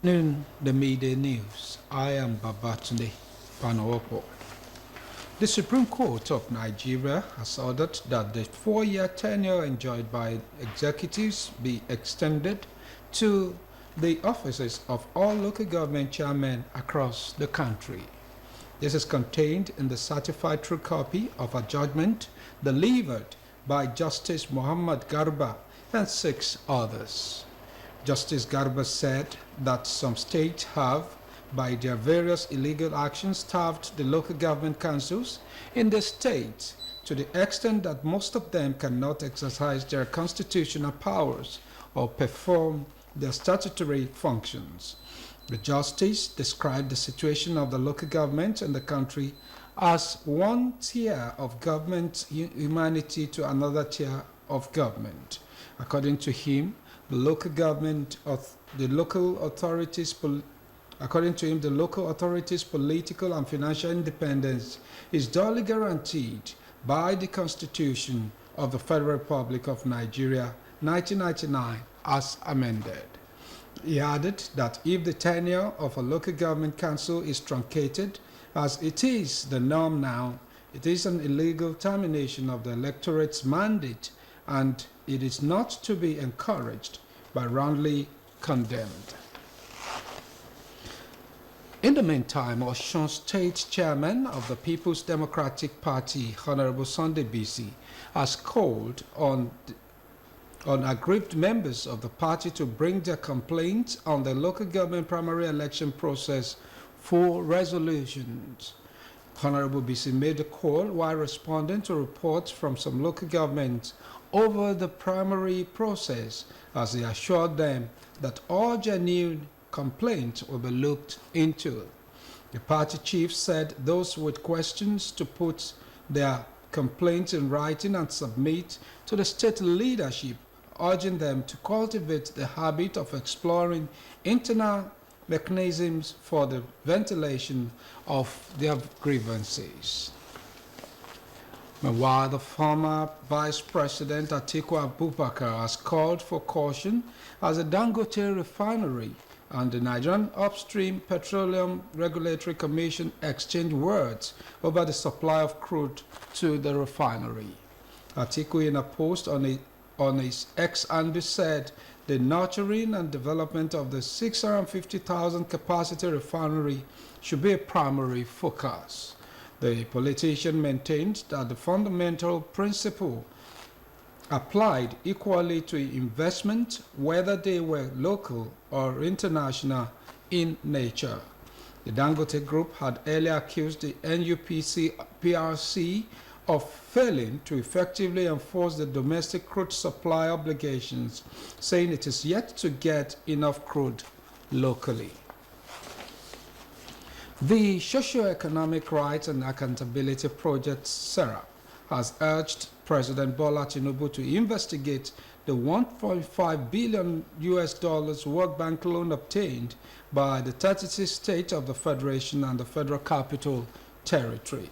In the Midday News, I am Babatunde Panowopo. The Supreme Court of Nigeria has ordered that the 4-year tenure enjoyed by executives be extended to the offices of all local government chairmen across the country. This is contained in the certified true copy of a judgment delivered by Justice Muhammad Garba and 6 others. Justice Garba said that some states have, by their various illegal actions, starved the local government councils in the state to the extent that most of them cannot exercise their constitutional powers or perform their statutory functions. The justice described the situation of the local government in the country as one tier of government humanity to another tier of government. According to him, the local authorities' political and financial independence is duly guaranteed by the Constitution of the Federal Republic of Nigeria, 1999, as amended. He added that if the tenure of a local government council is truncated, as it is the norm now, it is an illegal termination of the electorate's mandate, and it is not to be encouraged but roundly condemned. In the meantime, Osun State Chairman of the People's Democratic Party, Honorable Sunday BC, has called on aggrieved members of the party to bring their complaints on the local government primary election process for resolutions. Honorable BC made the call while responding to reports from some local governments over the primary process, as he assured them that all genuine complaints will be looked into. The party chief said those with questions to put their complaints in writing and submit to the state leadership, urging them to cultivate the habit of exploring internal mechanisms for the ventilation of their grievances. Meanwhile, the former Vice President Atiku Abubakar has called for caution as the Dangote refinery and the Nigerian Upstream Petroleum Regulatory Commission exchange words over the supply of crude to the refinery. Atiku, in a post on his X handle, said the nurturing and development of the 650,000 capacity refinery should be a primary focus. The politician maintained that the fundamental principle applied equally to investment, whether they were local or international in nature. The Dangote Group had earlier accused the NUPC PRC of failing to effectively enforce the domestic crude supply obligations, saying it is yet to get enough crude locally. The Socio-Economic Rights and Accountability Project, SERAP, has urged President Bola Tinubu to investigate the $1.5 billion World Bank loan obtained by the 36 states of the Federation and the Federal Capital Territory.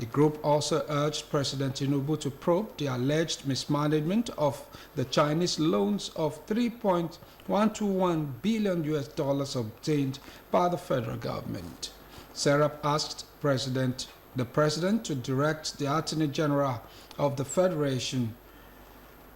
The group also urged President Tinubu to probe the alleged mismanagement of the Chinese loans of $3.121 billion obtained by the federal government. SERAP asked the President to direct the Attorney General of the Federation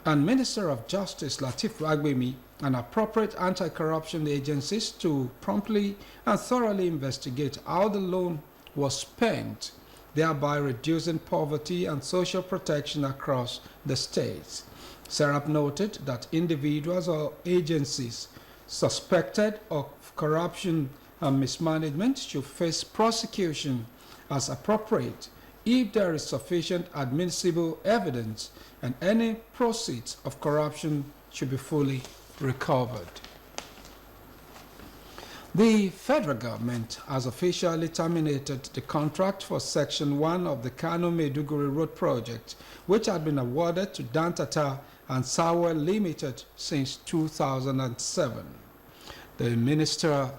and Minister of Justice Lateef Fagbemi and appropriate anti-corruption agencies to promptly and thoroughly investigate how the loan was spent, thereby reducing poverty and social protection across the states. SERAP noted that individuals or agencies suspected of corruption and mismanagement should face prosecution as appropriate if there is sufficient admissible evidence, and any proceeds of corruption should be fully recovered. The federal government has officially terminated the contract for Section 1 of the Kano-Maiduguri Road project, which had been awarded to Dantata and Sawel Limited since 2007. The Minister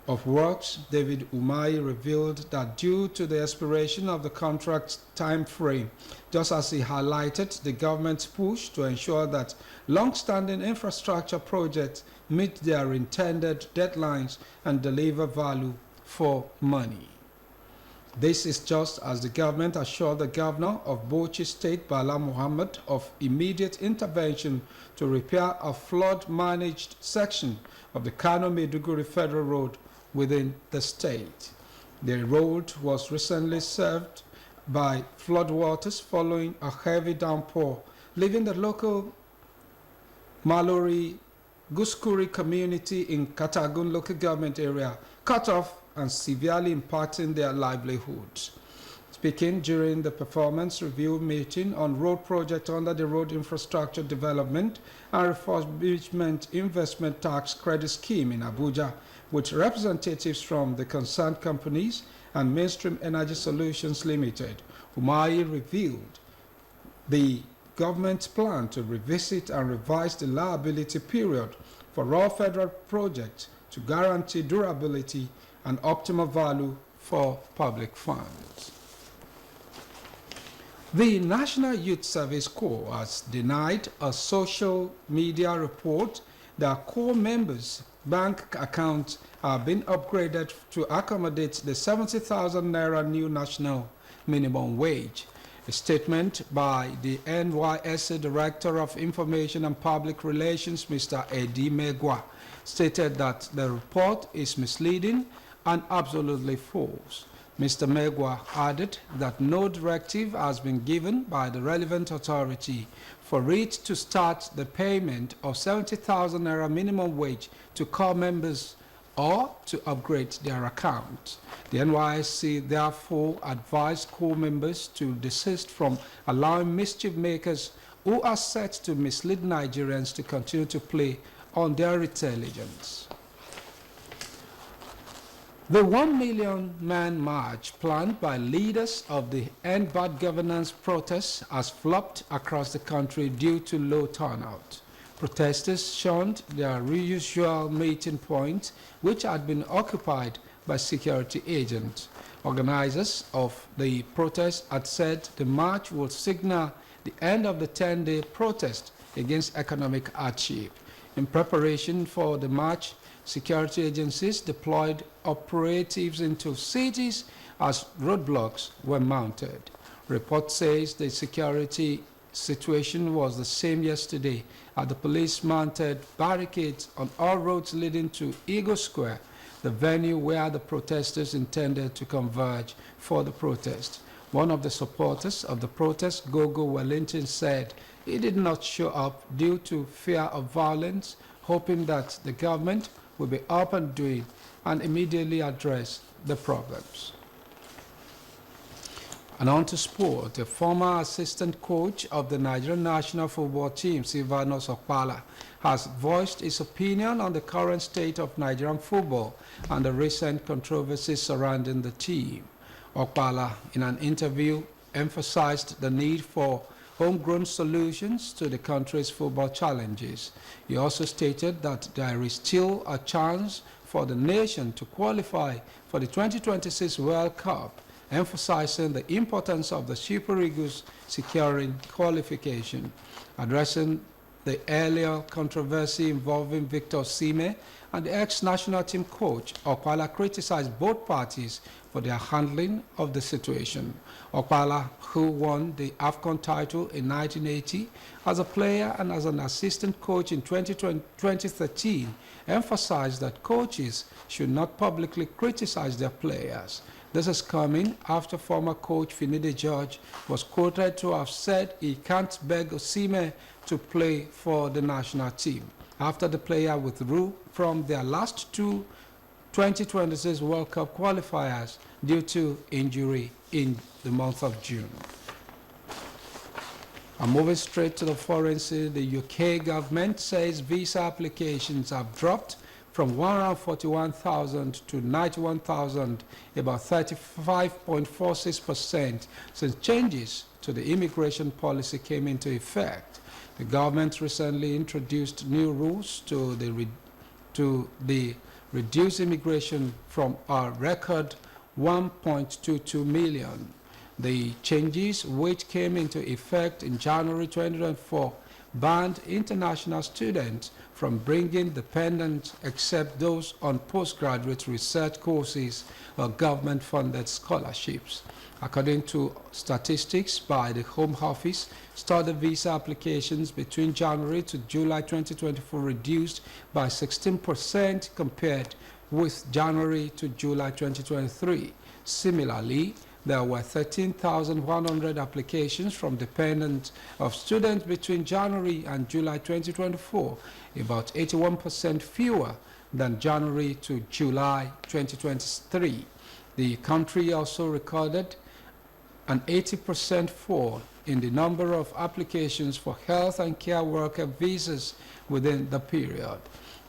of Works, David Umahi, revealed that due to the expiration of the contract time frame, just as he highlighted the government's push to ensure that long-standing infrastructure projects meet their intended deadlines and deliver value for money. This is just as the government assured the governor of Bauchi State, Bala Muhammad, of immediate intervention to repair a flood-managed section of the Kano-Maiduguri Federal Road within the state. The road was recently served by floodwaters following a heavy downpour, leaving the local Malori Guskuri community in Katagun local government area cut off and severely impacting their livelihoods. Speaking during the performance review meeting on road project under the Road Infrastructure Development and Refurbishment Investment Tax Credit Scheme in Abuja, with representatives from the concerned companies and Mainstream Energy Solutions Limited, Umahi revealed the government's plan to revisit and revise the liability period for all federal projects to guarantee durability and optimal value for public funds. The National Youth Service Corps has denied a social media report that Corps members' bank accounts have been upgraded to accommodate the 70,000 naira new national minimum wage. A statement by the NYSC Director of Information and Public Relations, Mr. Eddie Megwa, stated that the report is misleading and absolutely false. Mr. Megwa added that no directive has been given by the relevant authority for it to start the payment of 70,000 naira minimum wage to Corps members or to upgrade their account. The NYSC therefore advised Corps members to desist from allowing mischief makers who are set to mislead Nigerians to continue to play on their intelligence. The 1 million man march planned by leaders of the End Bad Governance protests has flopped across the country due to low turnout. Protesters shunned their usual meeting point, which had been occupied by security agents. Organizers of the protest had said the march would signal the end of the 10-day protest against economic hardship. In preparation for the march, security agencies deployed operatives into cities as roadblocks were mounted. Report says the security situation was the same yesterday as the police mounted barricades on all roads leading to Eagle Square, the venue where the protesters intended to converge for the protest. One of the supporters of the protest, Gogo Wellington, said he did not show up due to fear of violence, hoping that the government will be up and doing and immediately address the problems. And on to sport, the former assistant coach of the Nigerian national football team, Silvanus Okpala, has voiced his opinion on the current state of Nigerian football and the recent controversies surrounding the team. Okpala, in an interview, emphasized the need for homegrown solutions to the country's football challenges. He also stated that there is still a chance for the nation to qualify for the 2026 World Cup, emphasizing the importance of the Super Eagles securing qualification. Addressing the earlier controversy involving Victor Osimhen and the ex-national team coach, Okpala criticized both parties for their handling of the situation. Okpala, who won the AFCON title in 1980 as a player and as an assistant coach in 2013, emphasized that coaches should not publicly criticize their players. This is coming after former coach Finide George was quoted to have said he can't beg Osimhen to play for the national team, after the player withdrew from their last two 2026 World Cup qualifiers due to injury in the month of June. And moving straight to the foreign scene, the UK government says visa applications have dropped from 141,000 to 91,000, about 35.46% since changes to the immigration policy came into effect. The government recently introduced new rules to the reduce immigration from a record 1.22 million. The changes, which came into effect in January 2024, banned international students from bringing dependents except those on postgraduate research courses or government-funded scholarships. According to statistics by the Home Office, study visa applications between January to July 2024 reduced by 16% compared with January to July 2023. Similarly, there were 13,100 applications from dependents of students between January and July 2024, about 81% fewer than January to July 2023. The country also recorded an 80% fall in the number of applications for health and care worker visas within the period.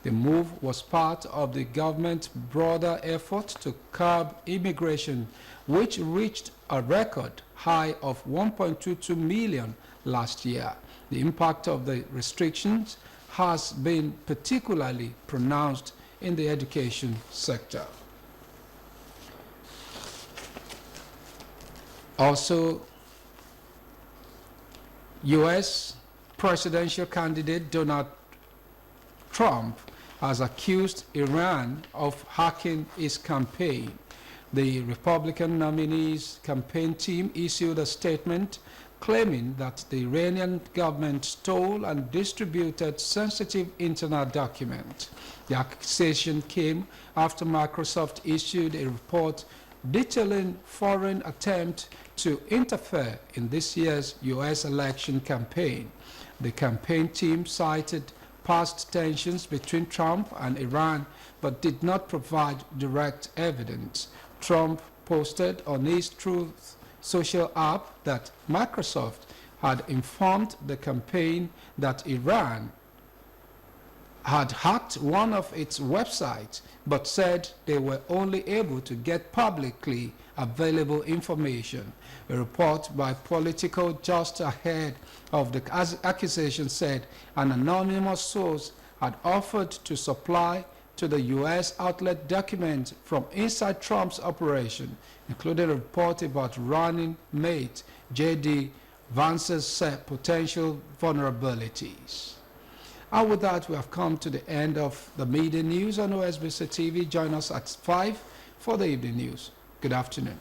The move was part of the government's broader effort to curb immigration, which reached a record high of 1.22 million last year. The impact of the restrictions has been particularly pronounced in the education sector. Also, U.S. presidential candidate Donald Trump has accused Iran of hacking his campaign. The Republican nominee's campaign team issued a statement claiming that the Iranian government stole and distributed sensitive internal documents. The accusation came after Microsoft issued a report detailing foreign attempt to interfere in this year's U.S. election campaign. The campaign team cited past tensions between Trump and Iran, but did not provide direct evidence. Trump posted on his Truth social app that Microsoft had informed the campaign that Iran had hacked one of its websites, but said they were only able to get publicly available information. A report by Politico just ahead of the accusation said an anonymous source had offered to supply to the U.S. outlet documents from inside Trump's operation, including a report about running mate J.D. Vance's potential vulnerabilities. And with that, we have come to the end of the midday news on OSBC TV. Join us at 5 for the evening news. Good afternoon.